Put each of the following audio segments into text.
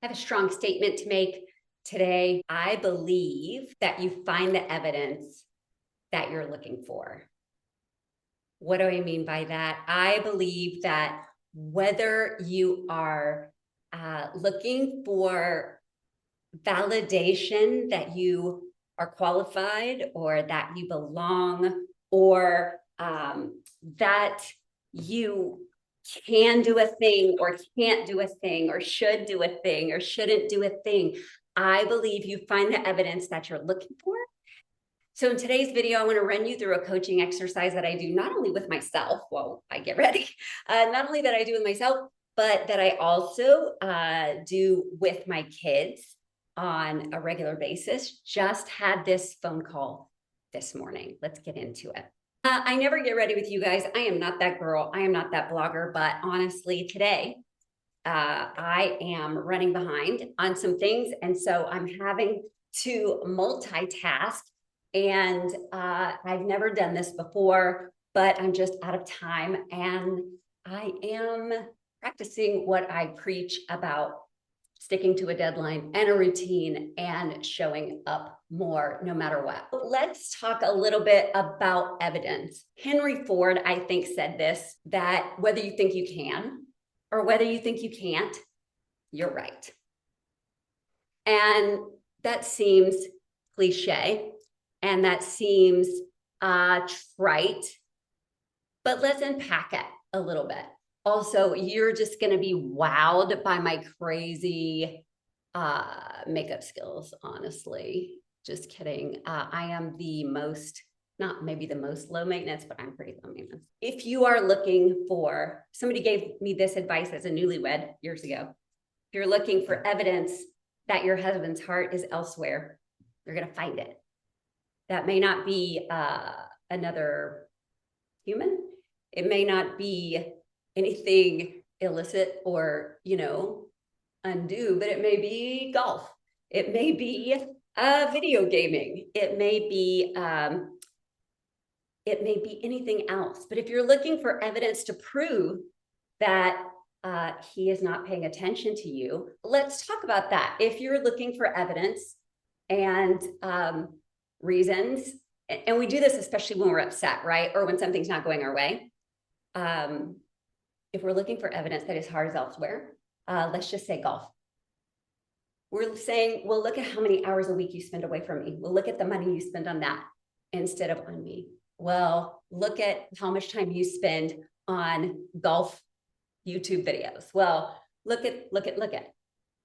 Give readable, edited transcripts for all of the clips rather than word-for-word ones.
I have a strong statement to make today. I believe that you find the evidence that you're looking for. What do I mean by that? I believe that whether you are looking for validation that you are qualified or that you belong or that you can do a thing or can't do a thing or should do a thing or shouldn't do a thing, I believe you find the evidence that you're looking for. So in today's video, I want to run you through a coaching exercise that I do not only with myself while I get ready, not only that I do with myself, but that I also do with my kids on a regular basis. Just had this phone call this morning. Let's get into it. I never get ready with you guys. I am not that girl. I am not that blogger, but honestly, today, I am running behind on some things. And so I'm having to multitask. And I've never done this before, but I'm just out of time. And I am practicing what I preach about sticking to a deadline and a routine and showing up more no matter what. Let's talk a little bit about evidence. Henry Ford, I think, said this, that whether you think you can or whether you think you can't, you're right. And that seems cliche and that seems trite, but let's unpack it a little bit. Also, you're just going to be wowed by my crazy makeup skills, honestly. Just kidding. I am the most, not maybe the most low maintenance, but I'm pretty low maintenance. If you are looking for, somebody gave me this advice as a newlywed years ago. If you're looking for evidence that your husband's heart is elsewhere, you're going to find it. That may not be another human. It may not be anything illicit or, undue, but it may be golf. It may be video gaming. It may be anything else. But if you're looking for evidence to prove that he is not paying attention to you, let's talk about that. If you're looking for evidence and reasons, and we do this especially when we're upset, right? Or when something's not going our way. If we're looking for evidence that his heart is elsewhere, let's just say golf. We're saying, well, look at how many hours a week you spend away from me. Well, look at the money you spend on that instead of on me. Well, look at how much time you spend on golf YouTube videos. Well, look at.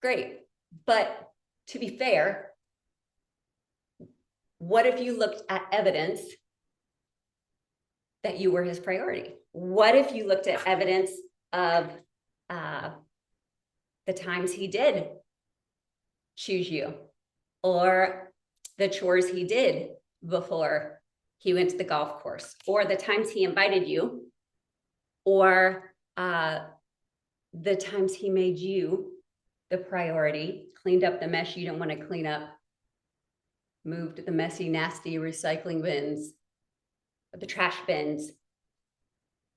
Great. But to be fair, what if you looked at evidence that you were his priority? What if you looked at evidence of the times he did choose you, or the chores he did before he went to the golf course, or the times he invited you, or the times he made you the priority, cleaned up the mess you don't want to clean up, moved the messy, nasty recycling bins, the trash bins.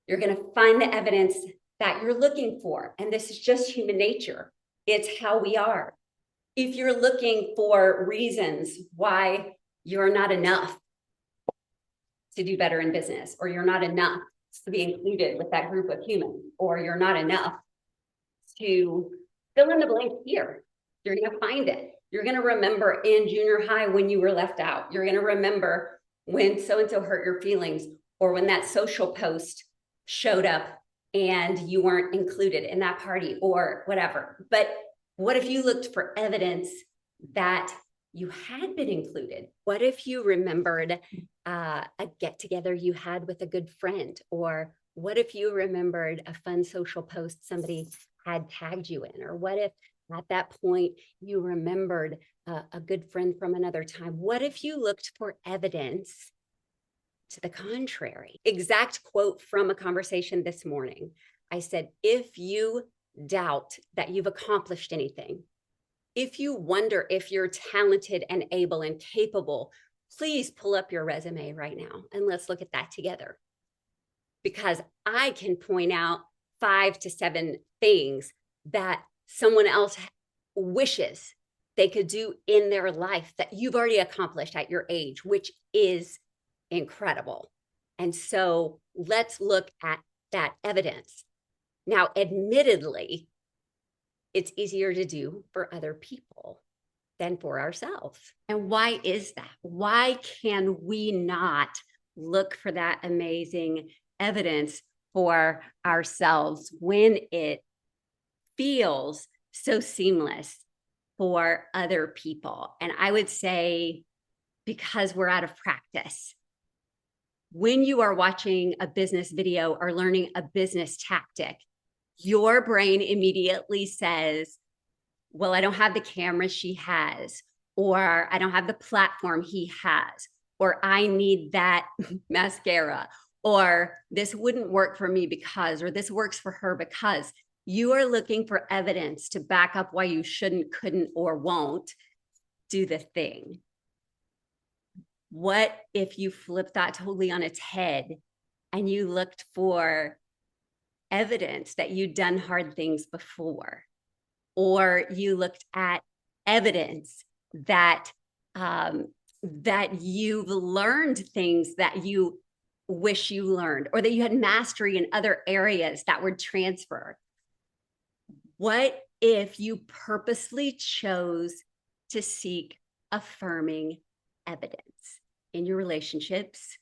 You're going to find the evidence that you're looking for. And this is just human nature. It's how we are. If you're looking for reasons why you're not enough to do better in business, or you're not enough to be included with that group of humans, or you're not enough to fill in the blank here, you're going to find it. You're going to remember in junior high when you were left out. You're going to remember when so-and-so hurt your feelings, or when that social post showed up and you weren't included in that party or whatever. But what if you looked for evidence that you had been included? What if you remembered a get-together you had with a good friend? Or what if you remembered a fun social post somebody had tagged you in? Or what if at that point you remembered a good friend from another time? What if you looked for evidence to the contrary? Exact quote from a conversation this morning. I said, if you doubt that you've accomplished anything, if you wonder if you're talented and able and capable, please pull up your resume right now and let's look at that together. Because I can point out 5 to 7 things that someone else wishes they could do in their life that you've already accomplished at your age, which is incredible. And so let's look at that evidence. Now, admittedly, it's easier to do for other people than for ourselves. And why is that? Why can we not look for that amazing evidence for ourselves when it feels so seamless for other people? And I would say because we're out of practice. When you are watching a business video or learning a business tactic, your brain immediately says, well, I don't have the camera she has, or I don't have the platform he has, or I need that mascara, or this wouldn't work for me because, or this works for her because. You are looking for evidence to back up why you shouldn't, couldn't, or won't do the thing. What if you flip that totally on its head and you looked for evidence that you'd done hard things before, or you looked at evidence that that you've learned things that you wish you learned, or that you had mastery in other areas that would transfer? What if you purposely chose to seek affirming evidence in your relationships,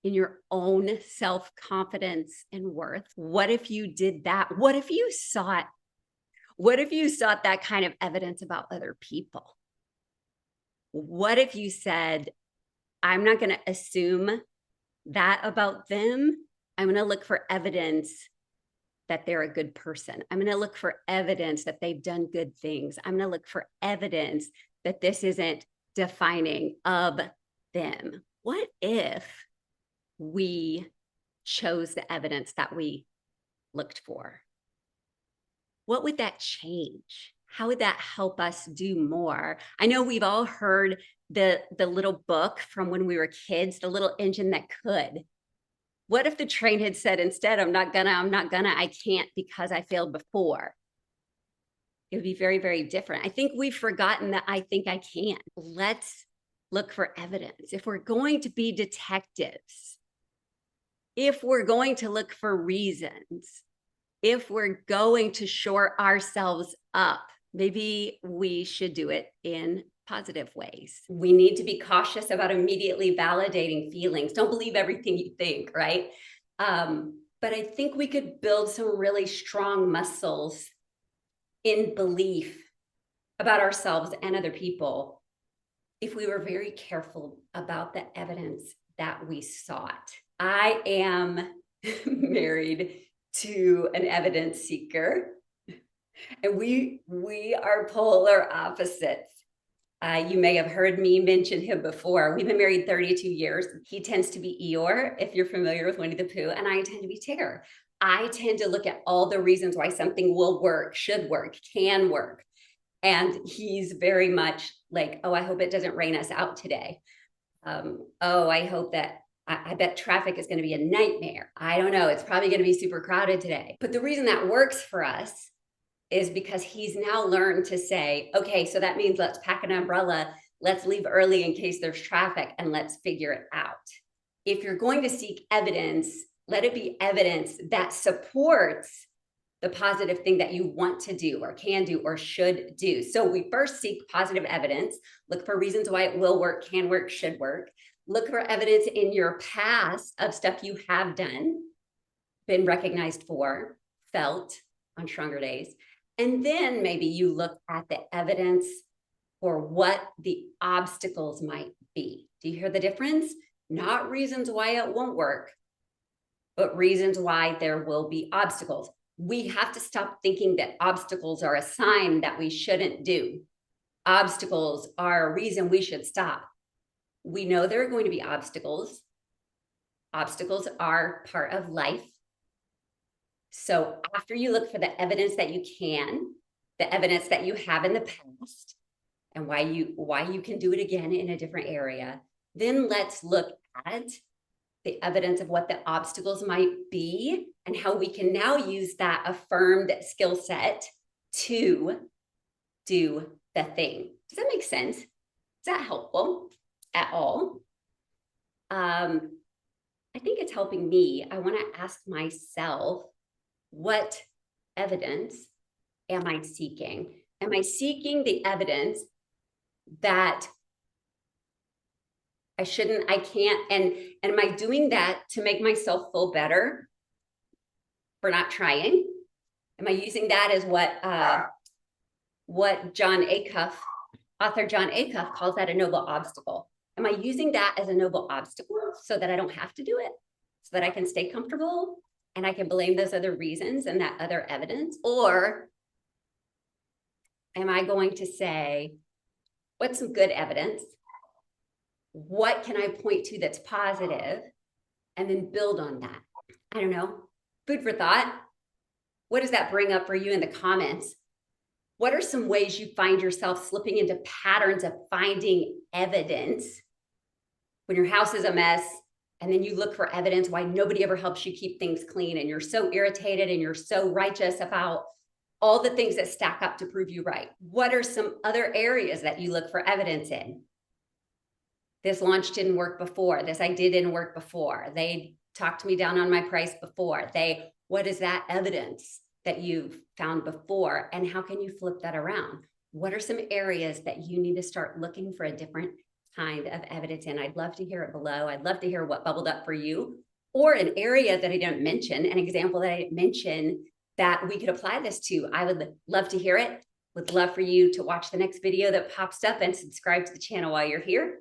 in your own self-confidence and worth? What if you did that? What if you sought that kind of evidence about other people? What if you said, I'm not going to assume that about them. I'm going to look for evidence that they're a good person. I'm going to look for evidence that they've done good things. I'm going to look for evidence that this isn't defining of them. What if we chose the evidence that we looked for? What would that change? How would that help us do more? I know we've all heard the little book from when we were kids, The Little Engine That Could. What if the train had said instead, I'm not gonna, I can't because I failed before? It would be very, very different. I think we've forgotten that I think I can. Let's look for evidence. If we're going to be detectives, if we're going to look for reasons, if we're going to shore ourselves up, maybe we should do it in positive ways. We need to be cautious about immediately validating feelings. Don't believe everything you think, right? But I think we could build some really strong muscles in belief about ourselves and other people if we were very careful about the evidence that we sought. I am married to an evidence seeker, and we are polar opposites. You may have heard me mention him before. We've been married 32 years. He tends to be Eeyore, if you're familiar with Winnie the Pooh, and I tend to be Tigger. I tend to look at all the reasons why something will work, should work, can work. And he's very much like, oh, I hope it doesn't rain us out today. Oh, I hope that, I bet traffic is going to be a nightmare. I don't know. It's probably going to be super crowded today. But the reason that works for us is because he's now learned to say, okay, so that means let's pack an umbrella, let's leave early in case there's traffic, and let's figure it out. If you're going to seek evidence, let it be evidence that supports the positive thing that you want to do or can do or should do. So we first seek positive evidence, look for reasons why it will work, can work, should work. Look for evidence in your past of stuff you have done, been recognized for, felt on stronger days. And then maybe you look at the evidence for what the obstacles might be. Do you hear the difference? Not reasons why it won't work, but reasons why there will be obstacles. We have to stop thinking that obstacles are a sign that we shouldn't do. Obstacles are a reason we should stop. We know there are going to be obstacles. Obstacles are part of life. So after you look for the evidence that you can, the evidence that you have in the past, and why you can do it again in a different area, then let's look at the evidence of what the obstacles might be and how we can now use that affirmed skill set to do the thing. Does that make sense? Is that helpful at all? I think it's helping me. I want to ask myself, what evidence am I seeking? Am I seeking the evidence that I shouldn't, I can't, and am I doing that to make myself feel better for not trying? Am I using that as what Jon Acuff, author Jon Acuff, calls that a noble obstacle? Am I using that as a noble obstacle so that I don't have to do it, so that I can stay comfortable and I can blame those other reasons and that other evidence? Or am I going to say, what's some good evidence? What can I point to that's positive? And then build on that. I don't know. Food for thought. What does that bring up for you in the comments? What are some ways you find yourself slipping into patterns of finding evidence when your house is a mess, and then you look for evidence why nobody ever helps you keep things clean, and you're so irritated and you're so righteous about all the things that stack up to prove you right? What are some other areas that you look for evidence in? This launch didn't work before. This idea didn't work before. They talked me down on my price before. What is that evidence that you've found before? And how can you flip that around? What are some areas that you need to start looking for a different kind of evidence in? I'd love to hear it below. I'd love to hear what bubbled up for you, or an area that I didn't mention, an example that I didn't mention that we could apply this to. I would love to hear it. Would love for you to watch the next video that pops up and subscribe to the channel while you're here.